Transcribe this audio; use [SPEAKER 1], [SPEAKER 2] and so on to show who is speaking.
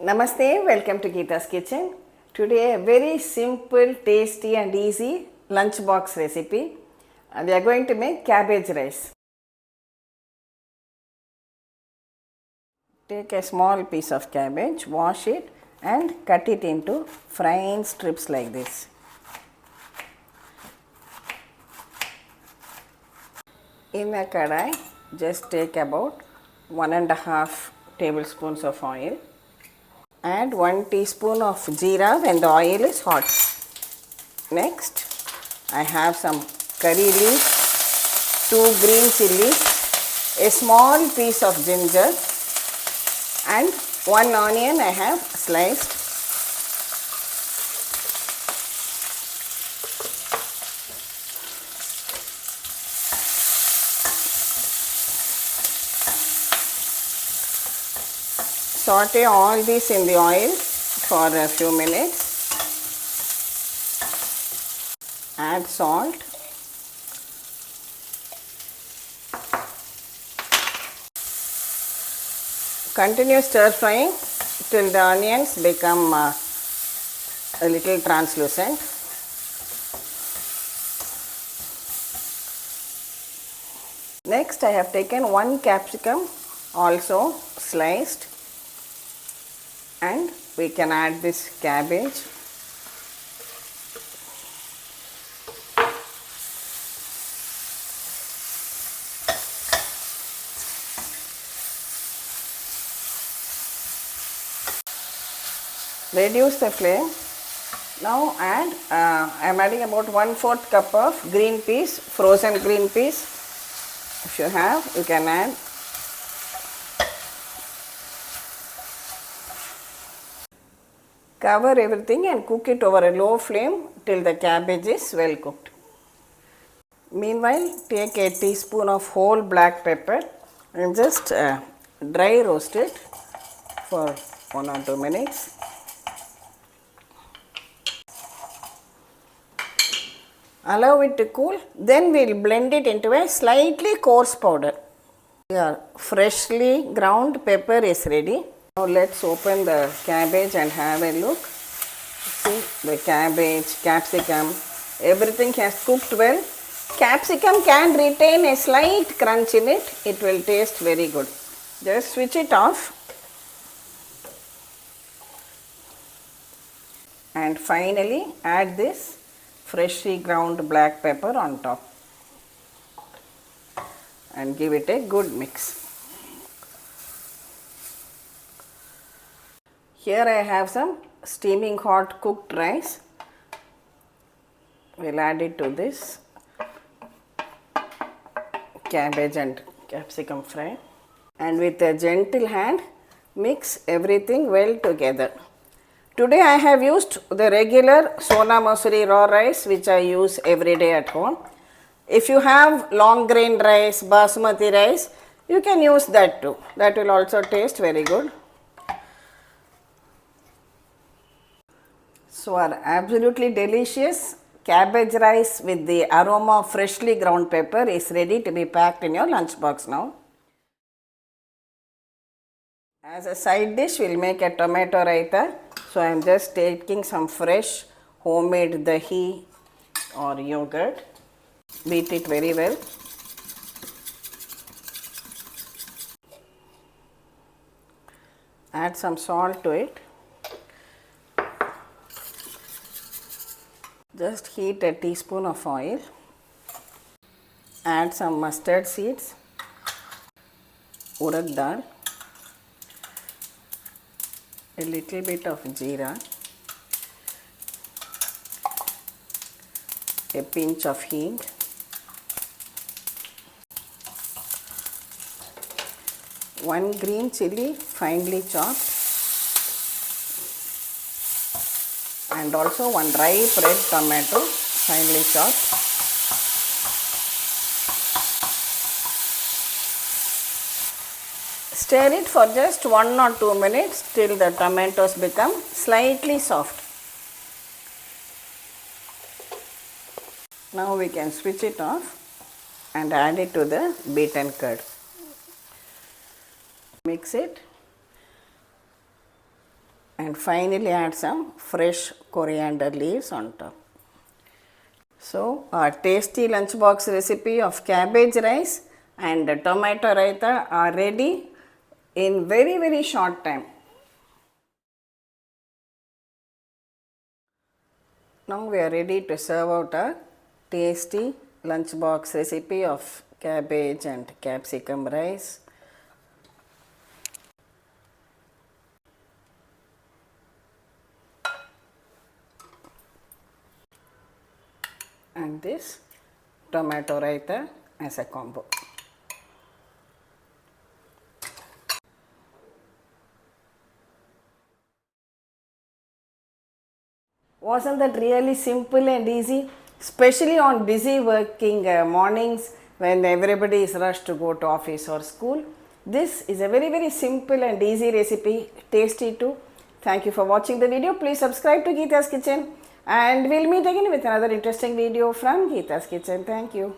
[SPEAKER 1] Namaste, welcome to Geeta's Kitchen. Today a very simple, tasty and easy lunchbox recipe. We are going to make cabbage rice. Take a small piece of cabbage, wash it and cut it into fine strips like this. In a kadai, just take about 1.5 tablespoons of oil. Add 1 teaspoon of jeera when the oil is hot. Next, I have some curry leaves, 2 green chillies, a small piece of ginger and 1 onion I have sliced. Saute all this in the oil for a few minutes. Add salt. Continue stir frying till the onions become a little translucent. Next, I have taken 1 capsicum, also sliced. And we can add this cabbage. Reduce the flame. Now add, I am adding about 1/4 cup of green peas, frozen green peas. If you have, you can add. Cover everything and cook it over a low flame till the cabbage is well cooked. Meanwhile, take a teaspoon of whole black pepper and just dry roast it for 1 or 2 minutes. Allow it to cool, then we will blend it into a slightly coarse powder. Your freshly ground pepper is ready. Now let's open the cabbage and have a look. See, the cabbage, capsicum, everything has cooked well. Capsicum can retain a slight crunch in it. It will taste very good. Just switch it off. And finally add this freshly ground black pepper on top. And give it a good mix. Here I have some steaming hot cooked rice. We will add it to this cabbage and capsicum fry. And with a gentle hand, mix everything well together. Today I have used the regular Sona Masuri raw rice which I use every day at home. If you have long grain rice, basmati rice, you can use that too. That will also taste very good. So our absolutely delicious cabbage rice with the aroma of freshly ground pepper is ready to be packed in your lunchbox now. As a side dish, we will make a tomato raita. So I am just taking some fresh homemade dahi or yogurt. Beat it very well. Add some salt to it. Just heat a teaspoon of oil. Add some mustard seeds, urad dal, a little bit of jeera, a pinch of hing, one green chilli finely chopped, and also 1 ripe red tomato finely chopped. Stir it for just 1 or 2 minutes till the tomatoes become slightly soft. Now we can switch it off and add it to the beaten curd. Mix it. and finally add some fresh coriander leaves on top. So our tasty lunchbox recipe of cabbage rice and tomato raita are ready in very short time. Now we are ready to serve out our tasty lunchbox recipe of cabbage and capsicum rice. And this tomato raita as a combo. Wasn't that really simple and easy? Especially on busy working mornings when everybody is rushed to go to office or school. This is a very simple and easy recipe, tasty too. Thank you for watching the video. Please subscribe to Geeta's Kitchen and we'll meet again with another interesting video from Geeta's Kitchen. Thank you.